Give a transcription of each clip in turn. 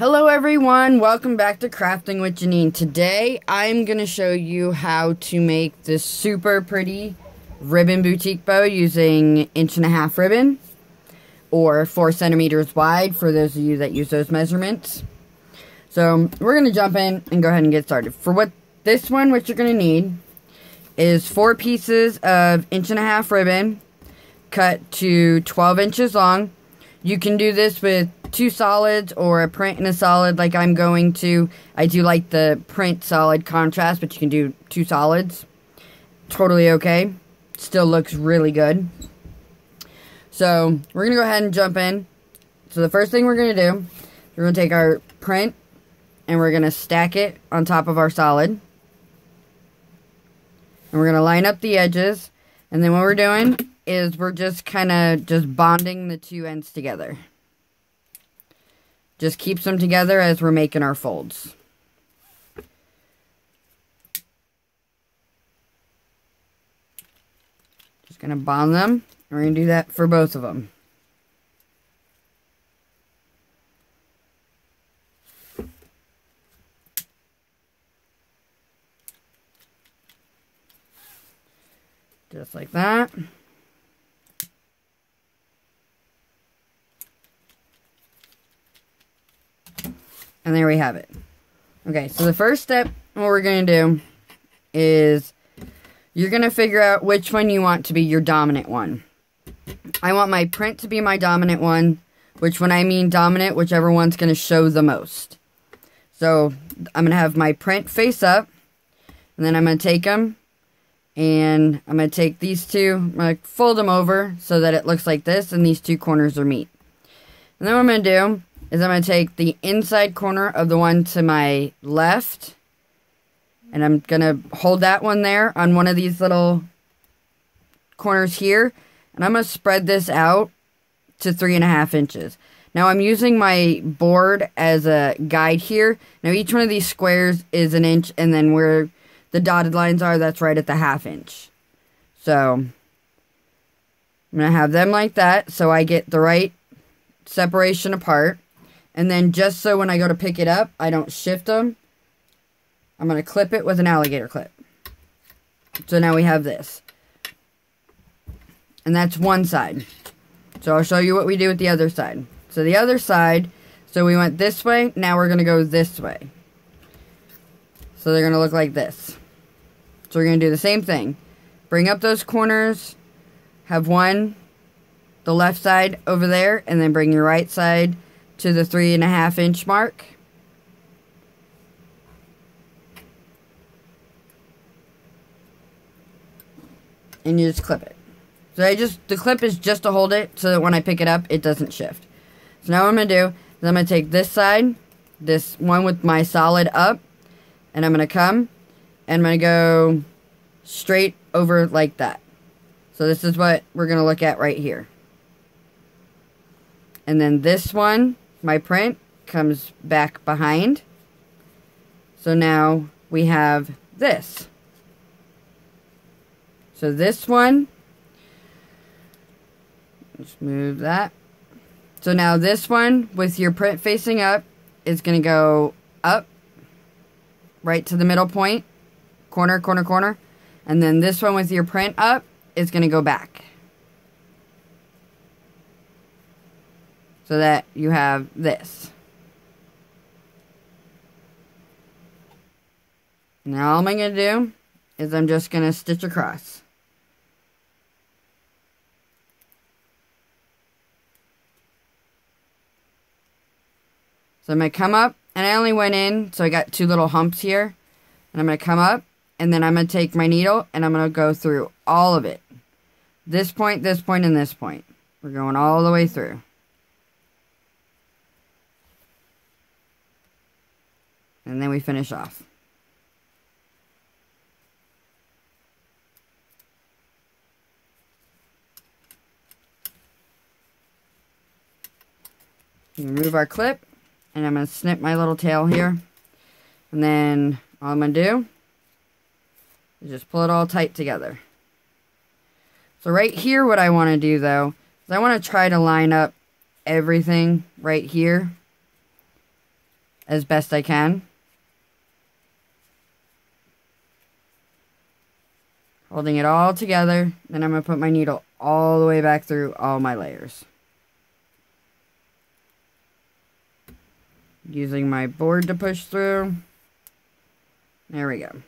Hello everyone, welcome back to Crafting with Jeanine. Today I'm going to show you how to make this super pretty ribbon boutique bow using 1.5" ribbon or 4 centimeters wide for those of you that use those measurements. So we're going to jump in and go ahead and get started. For this one, what you're going to need is 4 pieces of 1.5" ribbon cut to 12 inches long. You can do this with 2 solids or a print and a solid like I'm going to. I do like the print solid contrast, but you can do 2 solids. Totally okay. Still looks really good. So we're going to go ahead and jump in. So the first thing we're going to do, we're going to take our print and we're going to stack it on top of our solid. And we're going to line up the edges. And then what we're doing is we're just kind of bonding the 2 ends together. Just keeps them together as we're making our folds. Just going to bond them. We're going to do that for both of them. Just like that. And there we have it. Okay, so the first step, what we're going to do is you're going to figure out which one you want to be your dominant one. I want my print to be my dominant one, which when I mean dominant, whichever one's going to show the most. So I'm going to have my print face up, and then I'm going to take them, and I'm going to take these two, I'm going to fold them over so that it looks like this, and these 2 corners are meet. And then what I'm going to do is I'm going to take the inside corner of the one to my left, and I'm going to hold that one there on one of these little corners here, and I'm going to spread this out to 3.5 inches. Now I'm using my board as a guide here. Now each one of these squares is 1 inch, and then where the dotted lines are, that's right at the 1/2 inch. So I'm going to have them like that so I get the right separation apart. And then just so when I go to pick it up, I don't shift them, I'm going to clip it with an alligator clip. So now we have this. And that's one side. So I'll show you what we do with the other side. So the other side, so we went this way, now we're going to go this way. So they're going to look like this. So we're going to do the same thing. Bring up those corners, have one, the left side over there, and then bring your right side to the 3.5 inch mark. And you just clip it. So the clip is just to hold it so that when I pick it up, it doesn't shift. So now what I'm going to do is I'm going to take this side, this one with my solid up, and I'm going to come and I'm going to go straight over like that. So this is what we're going to look at right here. And then this one, my print, comes back behind. So now we have this. So this one, just move that. So now this one with your print facing up is going to go up right to the middle point, corner, corner, corner. And then this one with your print up is going to go back. So that you have this. Now all I'm going to do is I'm just going to stitch across. So I'm going to come up, and I only went in, so I got 2 little humps here. And I'm going to come up, and then I'm going to take my needle, and I'm going to go through all of it. This point, and this point. We're going all the way through. And then we finish off. Remove our clip, and I'm going to snip my little tail here. And then all I'm going to do is just pull it all tight together. So right here what I want to do though, is I want to try to line up everything right here. as best I can. Holding it all together. Then I'm going to put my needle all the way back through all my layers. Using my board to push through. There we go.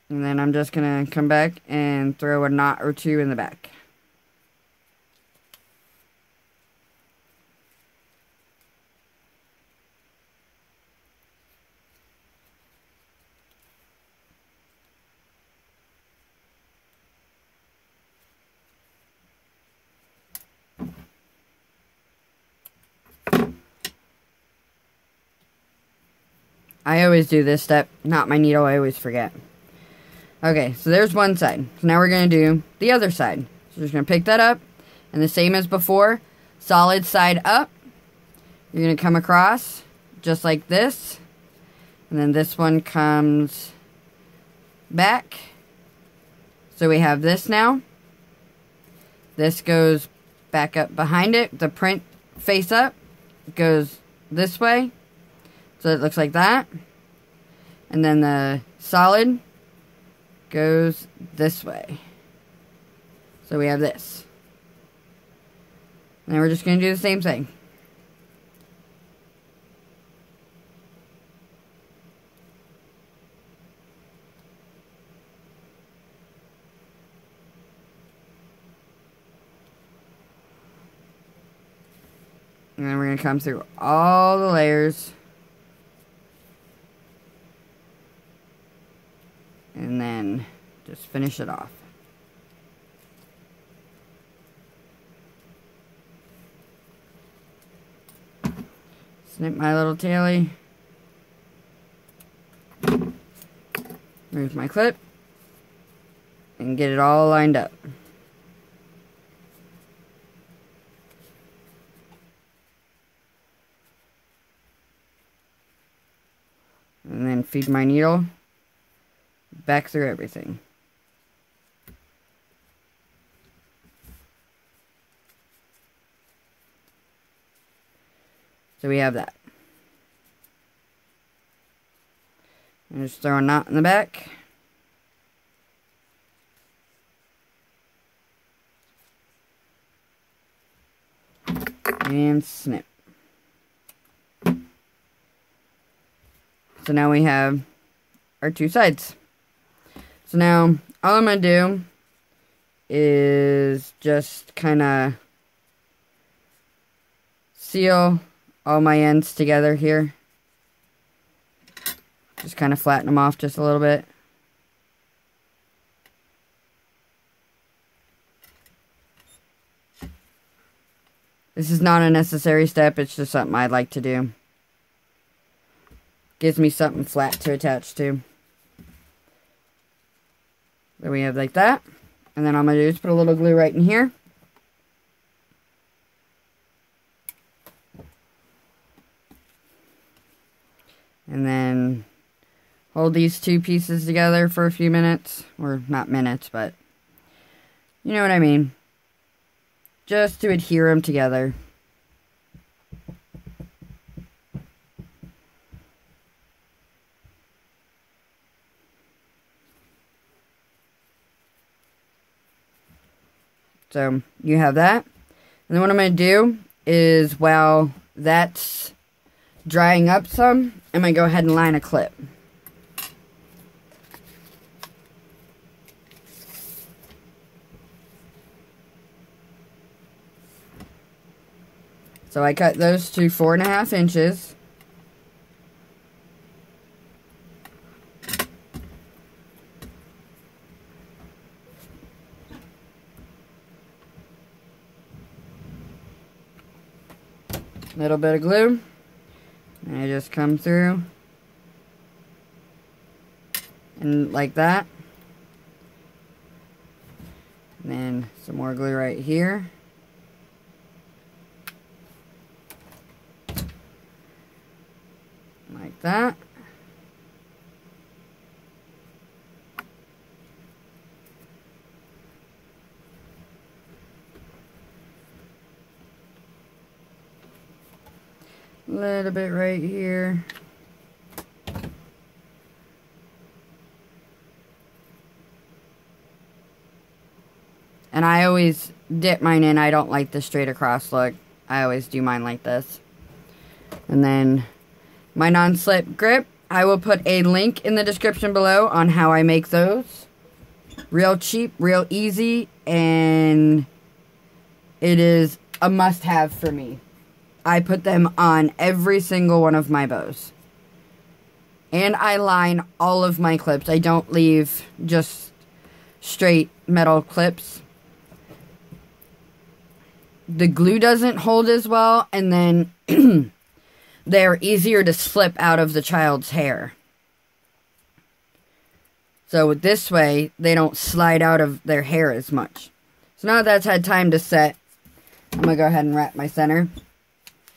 And then I'm just going to come back and throw a knot or two in the back. I always do this step, not my needle, I always forget. Okay, so there's one side. So now we're going to do the other side. So we're just going to pick that up, and the same as before, solid side up. You're going to come across, just like this. And then this one comes back. So we have this now. This goes back up behind it. The print face up goes this way. So it looks like that. And then the solid goes this way. So we have this. And then we're just going to do the same thing. And then we're going to come through all the layers. And then just finish it off. Snip my little tailie. Move my clip. And get it all lined up. And then feed my needle back through everything. So we have that. And just throw a knot in the back. And snip. So now we have our two sides. So now all I'm going to do is just kind of seal all my ends together here. Just kind of flatten them off just a little bit. This is not a necessary step, it's just something I'd like to do. Gives me something flat to attach to. There we have like that. And then all I'm going to do is put a little glue right in here. And then hold these two pieces together for a few minutes. Or not minutes, but you know what I mean. Just to adhere them together. So you have that. And then what I'm going to do is while that's drying up some, I'm going to go ahead and line a clip. So I cut those to 4.5 inches. Little bit of glue. And I just come through. And like that. And then some more glue right here. Like that. A little bit right here. And I always dip mine in. I don't like the straight across look. I always do mine like this. And then my non-slip grip, I will put a link in the description below on how I make those. Real cheap, real easy, and it is a must-have for me. I put them on every single one of my bows. And I line all of my clips. I don't leave just straight metal clips. The glue doesn't hold as well, and then they're easier to slip out of the child's hair. So this way, they don't slide out of their hair as much. So now that that's had time to set, I'm going to go ahead and wrap my center.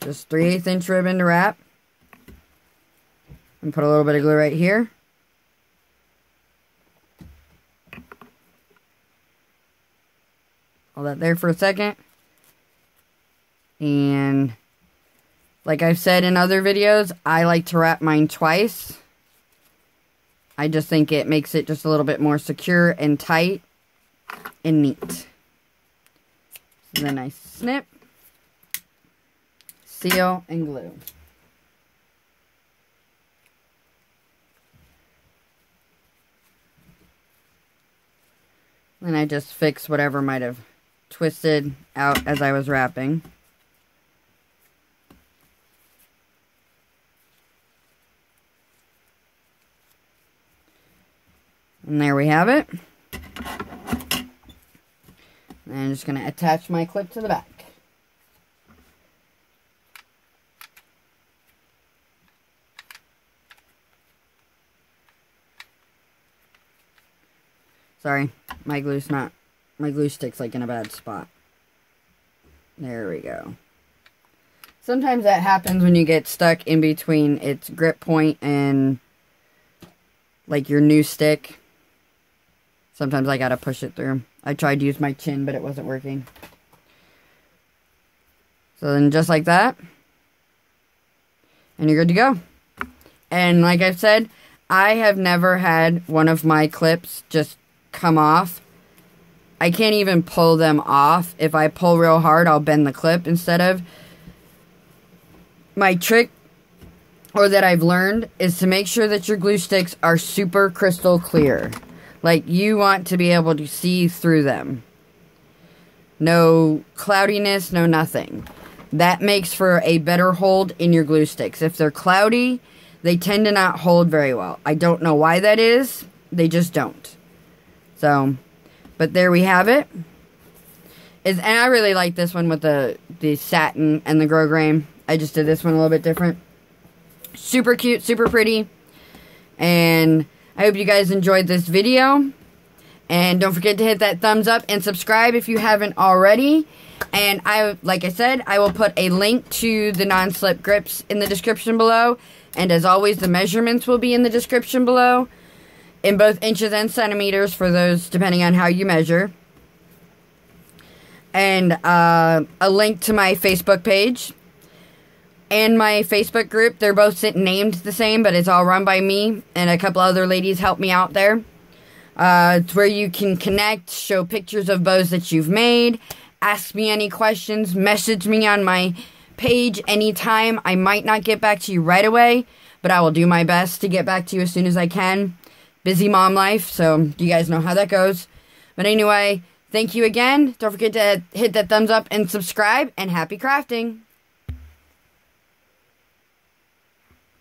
Just 3/8 inch ribbon to wrap. And put a little bit of glue right here. Hold that there for a second. And like I've said in other videos, I like to wrap mine twice. I just think it makes it just a little bit more secure and tight and neat. So then I snip, seal, and glue. And I just fix whatever might have twisted out as I was wrapping. And there we have it. And I'm just going to attach my clip to the back. Sorry, my glue stick's like in a bad spot. There we go. Sometimes that happens when you get stuck in between its grip point and like your new stick. Sometimes I gotta push it through. I tried to use my chin, but it wasn't working. So then just like that. And you're good to go. And like I've said, I have never had one of my clips just come off. I can't even pull them off. If I pull real hard, I'll bend the clip instead of. My trick, or that I've learned, is to make sure that your glue sticks are super crystal clear. Like, you want to be able to see through them. No cloudiness, no nothing. That makes for a better hold in your glue sticks. If they're cloudy, they tend to not hold very well. I don't know why that is. They just don't. So, but there we have it. And I really like this one with the satin and the grosgrain. I just did this one a little bit different. Super cute, super pretty. And I hope you guys enjoyed this video. And don't forget to hit that thumbs up and subscribe if you haven't already. And like I said, I will put a link to the non-slip grips in the description below. And as always, the measurements will be in the description below, in both inches and centimeters for those depending on how you measure. And a link to my Facebook page and my Facebook group. They're both named the same, but it's all run by me, and a couple other ladies help me out there. It's where you can connect, show pictures of bows that you've made, ask me any questions, message me on my page anytime. I might not get back to you right away, but I will do my best to get back to you as soon as I can. Busy mom life, so you guys know how that goes. But anyway, thank you again. Don't forget to hit that thumbs up and subscribe, and happy crafting!